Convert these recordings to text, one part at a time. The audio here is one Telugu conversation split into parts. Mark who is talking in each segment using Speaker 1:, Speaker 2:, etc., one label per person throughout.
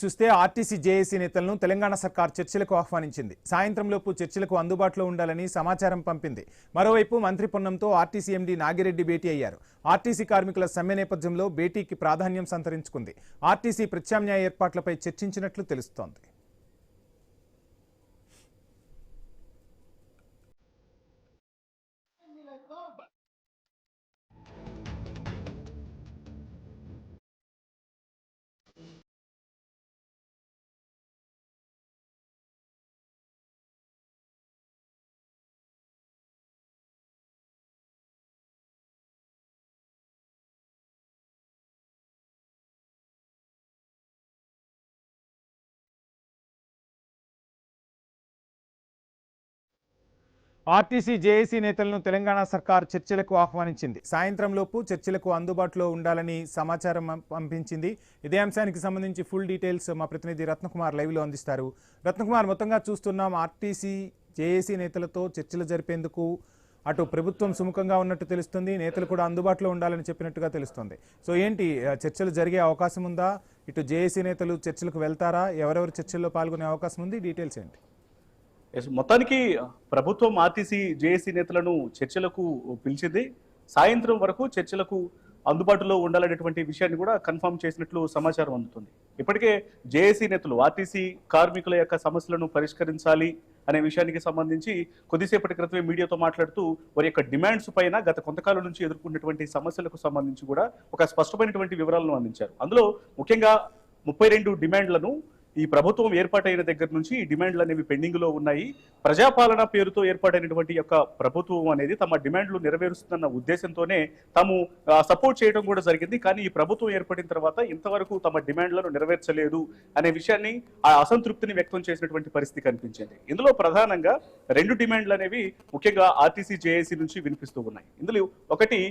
Speaker 1: చూస్తే ఆర్టీసీ జేఏసీ నేతలను తెలంగాణ సర్కార్ చర్చలకు ఆహ్వానించింది. సాయంత్రంలోపు చర్చలకు అందుబాటులో ఉండాలని సమాచారం పంపింది. మరోవైపు మంత్రి పొన్నంతో ఆర్టీసీ ఎండీ నాగిరెడ్డి భేటీ అయ్యారు. ఆర్టీసీ కార్మికుల సమ్మె నేపథ్యంలో భేటీకి ప్రాధాన్యం సంతరించుకుంది. ఆర్టీసీ ప్రత్యామ్నాయ ఏర్పాట్లపై చర్చించినట్లు తెలుస్తోంది. ఆర్టీసీ జేఏసీ నేతలను తెలంగాణ సర్కార్ చర్చలకు ఆహ్వానించింది. సాయంత్రంలోపు చర్చలకు అందుబాటులో ఉండాలని సమాచారం పంపించింది. ఇదే అంశానికి సంబంధించి ఫుల్ డీటెయిల్స్ మా ప్రతినిధి రత్నకుమార్ లైవ్లో అందిస్తారు. రత్నకుమార్, మొత్తంగా చూస్తున్నాం ఆర్టీసీ జేఏసీ నేతలతో చర్చలు జరిపేందుకు అటు ప్రభుత్వం సుముఖంగా ఉన్నట్టు తెలుస్తుంది, నేతలు కూడా అందుబాటులో ఉండాలని చెప్పినట్టుగా తెలుస్తుంది. సో ఏంటి, చర్చలు జరిగే అవకాశం ఉందా? ఇటు జేఏసీ నేతలు చర్చలకు వెళ్తారా? ఎవరెవరు చర్చల్లో పాల్గొనే అవకాశం ఉంది? డీటెయిల్స్ ఏంటి?
Speaker 2: మొత్తానికి ప్రభుత్వం ఆర్టీసీ జేఏసీ నేతలను చర్చలకు పిలిచింది. సాయంత్రం వరకు చర్చలకు అందుబాటులో ఉండాలనేటువంటి విషయాన్ని కూడా కన్ఫర్మ్ చేసినట్లు సమాచారం అందుతుంది. ఇప్పటికే జేఏసీ నేతలు ఆర్టీసీ కార్మికుల యొక్క సమస్యలను పరిష్కరించాలి అనే విషయానికి సంబంధించి కొద్దిసేపటి క్రితమే మీడియాతో మాట్లాడుతూ వారి యొక్క డిమాండ్స్ పైన గత కొంతకాలం నుంచి ఎదుర్కొన్నటువంటి సమస్యలకు సంబంధించి కూడా ఒక స్పష్టమైనటువంటి వివరాలను అందించారు. అందులో ముఖ్యంగా 32 డిమాండ్లను ఈ ప్రభుత్వం ఏర్పాటైన దగ్గర నుంచి ఈ డిమాండ్లు అనేవి పెండింగ్ లో ఉన్నాయి. ప్రజాపాలన పేరుతో ఏర్పాటైనటువంటి యొక్క ప్రభుత్వం అనేది తమ డిమాండ్లు నెరవేరుస్తున్న ఉద్దేశంతోనే తాము సపోర్ట్ చేయడం కూడా జరిగింది. కానీ ఈ ప్రభుత్వం ఏర్పడిన తర్వాత ఇంతవరకు తమ డిమాండ్లను నెరవేర్చలేదు అనే విషయాన్ని ఆ అసంతృప్తిని వ్యక్తం చేసినటువంటి పరిస్థితి కనిపించింది. ఇందులో ప్రధానంగా 2 డిమాండ్లు అనేవి ముఖ్యంగా ఆర్టీసీ జేఏసీ నుంచి వినిపిస్తూ ఉన్నాయి. ఇందులో ఒకటి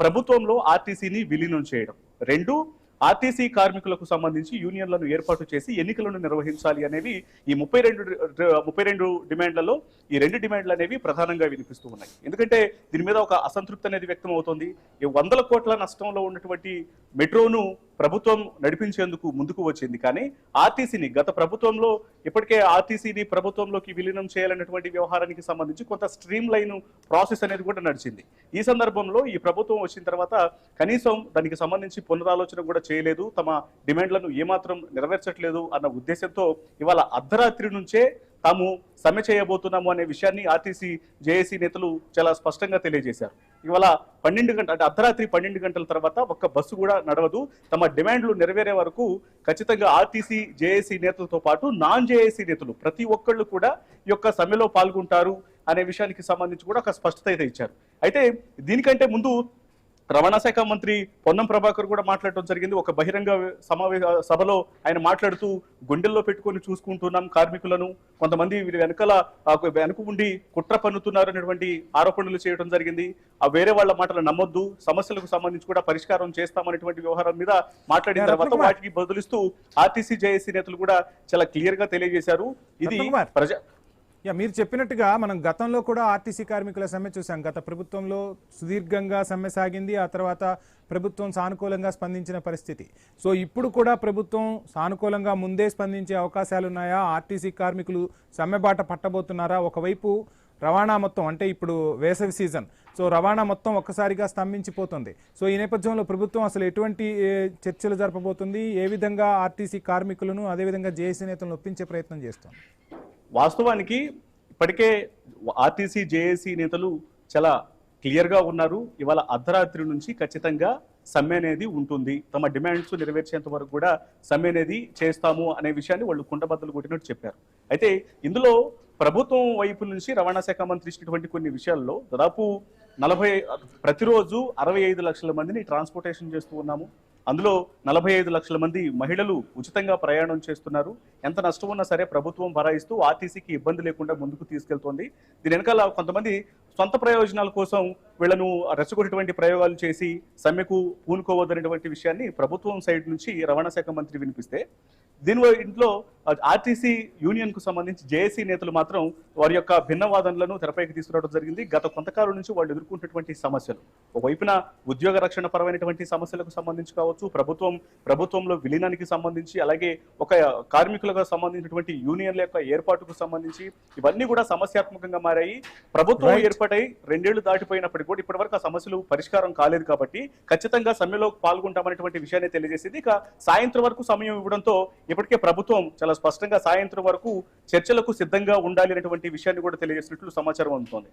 Speaker 2: ప్రభుత్వంలో ఆర్టీసీని విలీనం చేయడం, 2 ఆర్టీసీ కార్మికులకు సంబంధించి యూనియన్లను ఏర్పాటు చేసి ఎన్నికలను నిర్వహించాలి అనేవి ఈ 32 డిమాండ్లలో ఈ 2 డిమాండ్లు అనేవి ప్రధానంగా వినిపిస్తూ ఉన్నాయి. ఎందుకంటే దీని మీద ఒక అసంతృప్తి అనేది వ్యక్తం అవుతుంది. 100 కోట్ల నష్టంలో ఉన్నటువంటి మెట్రోను ప్రభుత్వం నడిపించేందుకు ముందుకు వచ్చింది. కానీ ఆర్టీసీని గత ప్రభుత్వంలో ఇప్పటికే ఆర్టీసీని ప్రభుత్వంలోకి విలీనం చేయాలన్నటువంటి వ్యవహారానికి సంబంధించి కొంత స్ట్రీమ్ లైన్ ప్రాసెస్ అనేది కూడా నడిచింది. ఈ సందర్భంలో ఈ ప్రభుత్వం వచ్చిన తర్వాత కనీసం దానికి సంబంధించి పునరాలోచన కూడా చేయలేదు, తమ డిమాండ్లను ఏమాత్రం నెరవేర్చట్లేదు అన్న ఉద్దేశంతో ఇవాళ అర్ధరాత్రి నుంచే తాము సమ్మె చేయబోతున్నాము అనే విషయాన్ని ఆర్టీసీ జేఏసీ నేతలు చాలా స్పష్టంగా తెలియజేశారు. ఇవాళ 12 గంటల అంటే అర్ధరాత్రి 12 గంటల తర్వాత ఒక్క బస్సు కూడా నడవదు. తమ డిమాండ్లు నెరవేరే వరకు ఖచ్చితంగా ఆర్టీసీ జేఏసీ నేతలతో పాటు నాన్ జేఏసీ నేతలు ప్రతి ఒక్కళ్ళు కూడా ఈ యొక్క సమ్మెలో పాల్గొంటారు అనే విషయానికి సంబంధించి కూడా ఒక స్పష్టత అయితే ఇచ్చారు. అయితే దీనికంటే ముందు రవాణా శాఖ మంత్రి పొన్నం ప్రభాకర్ కూడా మాట్లాడటం జరిగింది. ఒక బహిరంగ సభలో ఆయన మాట్లాడుతూ గుండెల్లో పెట్టుకొని చూసుకుంటున్నాం కార్మికులను, కొంతమంది వీరి వెనుక ఉండి కుట్ర పన్నుతున్నారు అనేటువంటి ఆరోపణలు చేయడం జరిగింది. ఆ వేరే వాళ్ళ మాటలు నమ్మొద్దు, సమస్యలకు సంబంధించి కూడా పరిష్కారం చేస్తామనేటువంటి వ్యవహారం మీద మాట్లాడిన తర్వాత వాటికి బదులిస్తూ ఆర్టీసీ జేఏసీ నేతలు కూడా చాలా క్లియర్ గా తెలియజేశారు. ఇది
Speaker 1: మీరు చెప్పినట్టుగా మనం గతంలో కూడా ఆర్టీసీ కార్మికుల సమ్మె చూసాం. గత ప్రభుత్వంలో సుదీర్ఘంగా సమ్మె సాగింది, ఆ తర్వాత ప్రభుత్వం సానుకూలంగా స్పందించిన పరిస్థితి. సో ఇప్పుడు కూడా ప్రభుత్వం సానుకూలంగా ముందే స్పందించే అవకాశాలు ఉన్నాయా? ఆర్టీసీ కార్మికులు సమ్మె బాట పట్టబోతున్నారా? ఒకవైపు రవాణా మొత్తం, అంటే ఇప్పుడు వేసవి సీజన్, సో రవాణా మొత్తం ఒక్కసారిగా స్తంభించిపోతుంది. సో ఈ నేపథ్యంలో ప్రభుత్వం అసలు ఎటువంటి చర్చలు జరపబోతుంది? ఏ విధంగా ఆర్టీసీ కార్మికులను అదేవిధంగా జేఏసీ నేతలను ఒప్పించే ప్రయత్నం చేస్తుంది?
Speaker 2: వాస్తవానికి ఇప్పటికే ఆర్టీసీ జేఏసీ నేతలు చాలా క్లియర్గా ఉన్నారు. ఇవాళ అర్ధరాత్రి నుంచి ఖచ్చితంగా సమ్మె అనేది ఉంటుంది, తమ డిమాండ్స్ నెరవేర్చేంత వరకు కూడా సమ్మె అనేది చేస్తాము అనే విషయాన్ని వాళ్ళు కుండబద్దలు కొట్టినట్టు చెప్పారు. అయితే ఇందులో ప్రభుత్వం వైపు నుంచి రవాణా శాఖ మంత్రి ఇచ్చినటువంటి కొన్ని విషయాల్లో దాదాపు ప్రతిరోజు 65 లక్షల మందిని ట్రాన్స్పోర్టేషన్ చేస్తూ ఉన్నాము. అందులో 45 లక్షల మంది మహిళలు ఉచితంగా ప్రయాణం చేస్తున్నారు. ఎంత నష్టం ఉన్నా సరే ప్రభుత్వం భరాయిస్తూ ఆర్టీసీకి ఇబ్బంది లేకుండా ముందుకు తీసుకెళ్తోంది. దీని వెనకాల కొంతమంది సొంత ప్రయోజనాల కోసం వీళ్లను రెచ్చగొట్టేటువంటి ప్రయోగాలు చేసి సమ్మెకు పూనుకోవద్దనేటువంటి విషయాన్ని ప్రభుత్వం సైడ్ నుంచి రవాణా శాఖ మంత్రి వినిపిస్తే, ఇంట్లో ఆర్టీసీ యూనియన్ కు సంబంధించి జేఏసీ నేతలు మాత్రం వారి యొక్క భిన్న వాదనలను తెరపైకి తీసుకురావడం జరిగింది. గత కొంతకాలం నుంచి వాళ్ళు ఎదుర్కొంటున్నటువంటి సమస్యలు, ఒకవైపున ఉద్యోగ రక్షణ పరమైనటువంటి సమస్యలకు సంబంధించి కావచ్చు, ప్రభుత్వంలో విలీనానికి సంబంధించి, అలాగే ఒక కార్మికులకు సంబంధించినటువంటి యూనియన్ల యొక్క ఏర్పాటుకు సంబంధించి ఇవన్నీ కూడా సమస్యాత్మకంగా మారాయి. ప్రభుత్వం ఏర్పాటై 2 ఏళ్లు దాటిపోయినప్పటికీ కూడా ఇప్పటివరకు ఆ సమస్యలు పరిష్కారం కాలేదు. కాబట్టి ఖచ్చితంగా సమ్మెలో పాల్గొంటామనేటువంటి విషయాన్ని తెలియజేసింది. ఇక సాయంత్రం వరకు సమయం ఇవ్వడంతో ఇప్పటికే ప్రభుత్వం చాలా స్పష్టంగా సాయంత్రం వరకు చర్చలకు సిద్ధంగా ఉండాలి అనేటువంటి విషయాన్ని కూడా తెలియజేసినట్లు సమాచారం అందుతోంది.